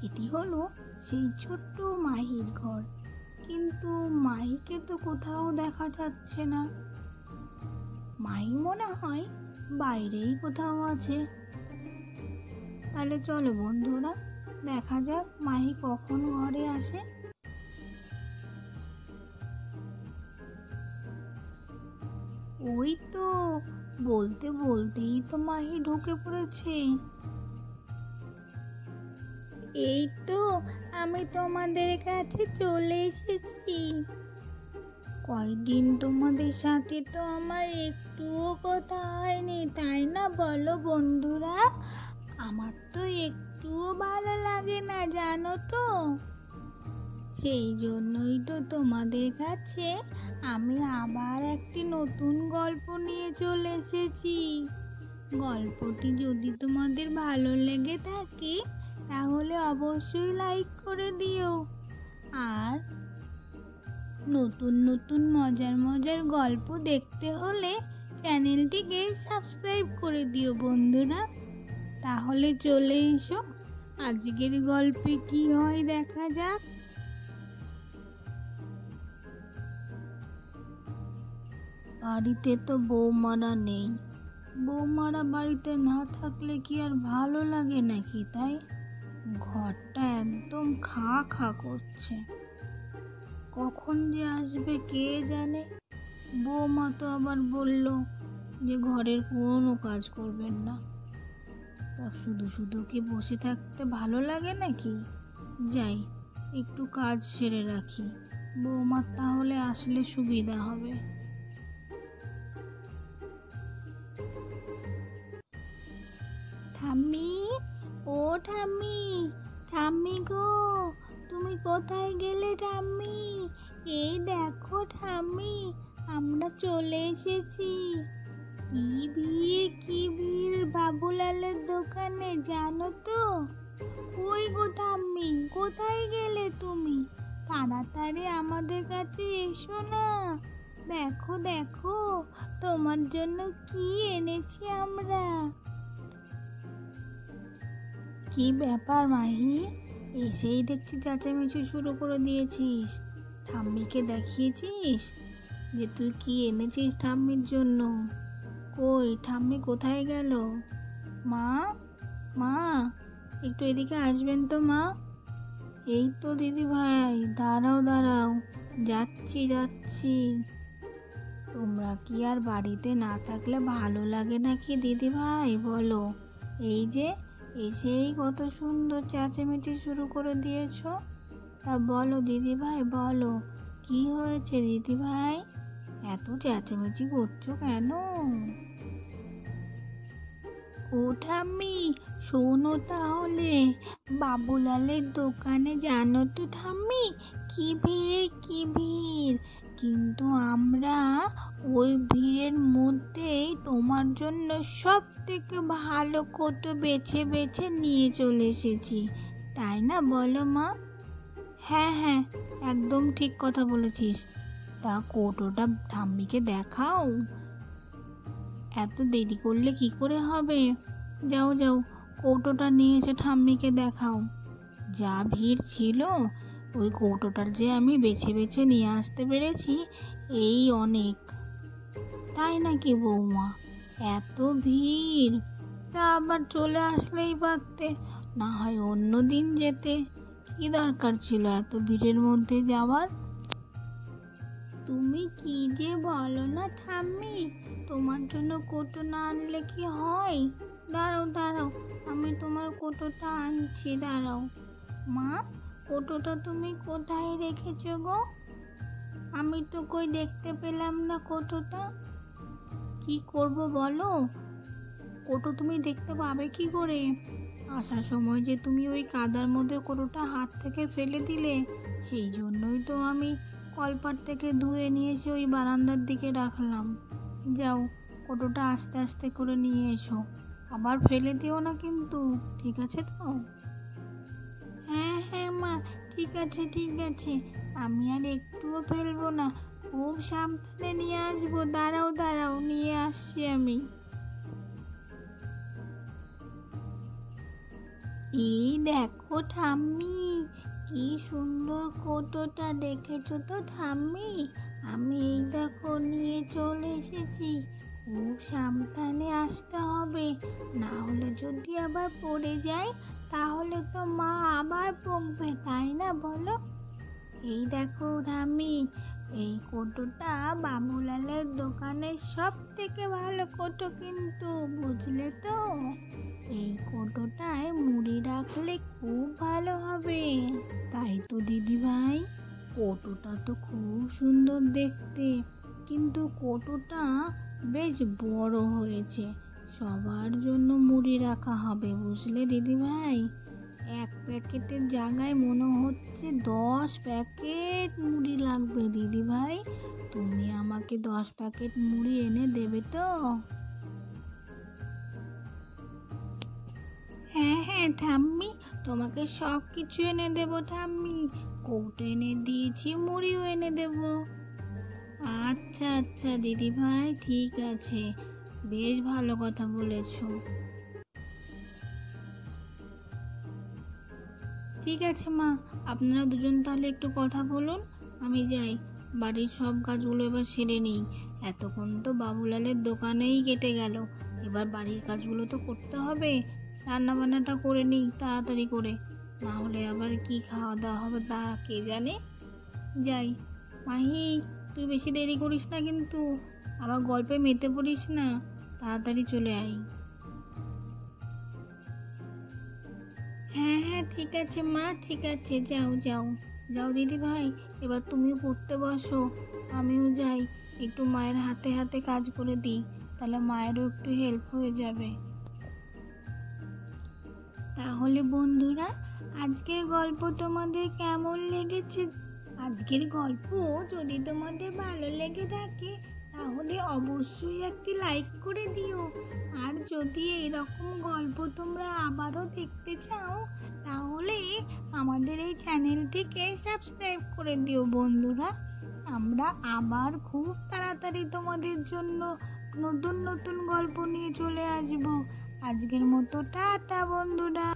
এটি হলো সেই ছোট্ট মাহির ঘর, কিন্তু মাহিকে তো কোথাও দেখা যাচ্ছে না। মাহি মনে হয় বাইরেই কোথাও আছে। তাহলে চলো বন্ধুরা, দেখা যাক মাহি কখন ঘরে আসে। ওই তো, বলতে বলতেই তো মাহি ঢুকে পড়েছে। এই তো, আমি তোমাদের কাছে চলে এসেছি। কয়দিন তোমাদের সাথে তো আমার একটুও কথা হয়নি, তাই না বলো বন্ধুরা? আমার তো একটুও ভালো লাগে না, জানো তো। সেই জন্যই তো তোমাদের কাছে আমি আবার একটি নতুন গল্প নিয়ে চলে এসেছি। গল্পটি যদি তোমাদের ভালো লেগে থাকে তাহলে অবশ্যই লাইক করে দিও, আর নতুন নতুন মজার মজার গল্প দেখতে হলে চ্যানেলটিকে সাবস্ক্রাইব করে দিও বন্ধুরা। তাহলে চলে এসো, আজকের গল্পে কি হয় দেখা যাক। বাড়িতে তো বৌমারা নেই। বৌমারা বাড়িতে না থাকলে কি আর ভালো লাগে নাকি, তাই? ঘরটা একদম খা খা করছে। কখন যে আসবে কে জানে। বৌমা তো আবার বলল যে ঘরের কোনো কাজ করবেন না। তা শুধু শুধু কি বসে থাকতে ভালো লাগে নাকি? যাই, একটু কাজ সেরে রাখি, বৌমার তাহলে আসলে সুবিধা হবে। ঠাম্মি, ও ঠাম্মি, ঠাম্মি গো, তুমি কোথায় গেলে ঠাম্মি? এই দেখো ঠাম্মি, আমরা চলে এসেছি। কি ভিড় বাবুলালের দোকানে, জানো তো? কই গো ঠাম্মি, কোথায় গেলে তুমি? তাড়াতাড়ি আমাদের কাছে এসো না। দেখো দেখো, তোমার জন্য কি এনেছি আমরা। কি ব্যাপার মাহি, এসেই দেখছি চেঁচামেচি শুরু করে দিয়েছিস। ঠাম্মিকে দেখিয়েছিস যে তুই কি এনেছিস ঠাম্মির জন্য? কই ঠাম্মি কোথায় গেল? মা, মা, একটু এদিকে আসবেন তো মা। এই তো দিদি ভাই, দাঁড়াও দাঁড়াও, যাচ্ছি। তোমরা কি আর বাড়িতে না থাকলে ভালো লাগে নাকি দিদি ভাই বলো? এই যে এসেই কত সুন্দর চেঁচামেচি শুরু করে দিয়েছো। তা বলো দিদি ভাই, বলো কি হয়েছে দিদি ভাই, এত চেঁচামেচি করছো কেন? ও ঠাম্মি, শোনো তাহলে, বাবুলালের দোকানে জানো তো ঠাম্মি, কি ভিড়, কিন্তু আমরা ওই ভিড়ের মধ্যেই তোমার জন্য সব থেকে ভালো কৌটো বেছে বেছে নিয়ে চলে এসেছি, তাই না বলো মা? হ্যাঁ হ্যাঁ, একদম ঠিক কথা বলেছিস। তা কৌটোটা ঠাম্মিকে দেখাও, এত দেরি করলে কি করে হবে? যাও যাও, কৌটোটা নিয়ে এসে ঠাম্মিকে দেখাও। যা ভিড় ছিল, ওই কৌটোটার যে আমি বেছে বেছে নিয়ে আসতে পেরেছি এই অনেক। তাই নাকি বৌমা? এত ভিড়, তা আবার চলে আসলেই পারতে, না হয় অন্য দিন যেতে। কি দরকার ছিল এত ভিড়ের মধ্যে যাওয়ার? তুমি কি যে বলো না ঠাম্মি, তোমার জন্য কৌটো না আনলে কি হয়? দাঁড়াও দাঁড়াও, আমি তোমার কৌটোটা আনছি, দাঁড়াও। মা, কৌটোটা তুমি কোথায় রেখেছো গো? আমি তো কই দেখতে পেলাম না কৌটোটা। কি করব বলো, কৌটো তুমি দেখতে পাবে কি করে? আসার সময় যে তুমি ওই কাদার মধ্যে কৌটোটা হাত থেকে ফেলে দিলে, সেই জন্যই তো আমি কলপাট থেকে ধুয়ে নিয়ে এসে ওই বারান্দার দিকে রাখলাম। যাও, কৌটোটা আস্তে আস্তে করে নিয়ে এসো, আবার ফেলে দিও না কিন্তু, ঠিক আছে তো? হ্যাঁ হ্যাঁ মা, ঠিক আছে, আমি আর একটুও ফেলবো না, খুব সাবধানে নিয়ে আসবো। দাঁড়াও নিয়ে আসছি আমি। এই দেখো ঠাম্মি, কি সুন্দর কৌটোটা, দেখেছো তো ঠাম্মি? আমি এই দেখো নিয়ে চলে এসেছি। খুব সাবধানে আসতে হবে, না হলে যদি আবার পড়ে যায় তাহলে তো মা আবার বকবে, তাই না বলো? এই দেখো ঠাম্মি, এই কৌটোটা বাবুলালের দোকানের সব থেকে ভালো কৌটো, কিন্তু বুঝলে তো? এই কৌটোটায় মুড়ি রাখলে খুব ভালো হবে। তাই তো দিদি ভাই, কৌটোটা তো খুব সুন্দর দেখতে, কিন্তু কৌটোটা বেশ বড় হয়েছে। সবার জন্য মুড়ি রাখা হবে, বুঝলে দিদি ভাই? এক প্যাকেটের জায়গায় মনে হচ্ছে 10 প্যাকেট মুড়ি লাগবে দিদি ভাই। তুমি আমাকে 10 প্যাকেট মুড়ি এনে দেবে তো? হ্যাঁ হ্যাঁ ঠাম্মি, তোমাকে সব কিছু এনে দেবো ঠাম্মি। কৌটো এনে দিয়েছি, মুড়িও এনে দেবো। আচ্ছা আচ্ছা দিদি ভাই, ঠিক আছে, বেশ ভালো কথা বলেছো। ঠিক আছে মা, আপনারা দুজন তাহলে একটু কথা বলুন, আমি যাই। বাড়ির সব কাজগুলো এবার সেরে নিই। এতক্ষণ তো বাবুলালের দোকানেই কেটে গেল, এবার বাড়ির কাজগুলো তো করতে হবে। রান্না বান্নাটা করে নিই তাড়াতাড়ি করে, না হলে আবার কি খাওয়া দাওয়া হবে তা কে জানে। যাই। মাহি, তুই বেশি দেরি করিস না কিন্তু, আবার গল্পে মেতে পড়িস না, তাড়াতাড়ি চলে আয়। হ্যাঁ হ্যাঁ ঠিক আছে মা, ঠিক আছে, যাও যাও। যাও দিদি ভাই, এবার তুমিও পড়তে বসো, আমিও যাই। একটু মায়ের হাতে হাতে কাজ করে দিই, তাহলে মায়েরও একটু হেল্প হয়ে যাবে। তাহলে বন্ধুরা, আজকের গল্প তোমাদের কেমন লেগেছে? আজকের গল্প যদি তোমাদের ভালো লেগে থাকে তাহলে অবশ্যই একটি লাইক করে দিও। আর যদি এরকম গল্প তোমরা আবারও দেখতে চাও তাহলে আমাদের এই চ্যানেলটিকে সাবস্ক্রাইব করে দিও বন্ধুরা। আমরা আবার খুব তাড়াতাড়ি তোমাদের জন্য নতুন নতুন গল্প নিয়ে চলে আসব। আজকের মতো টাটা বন্ধুরা।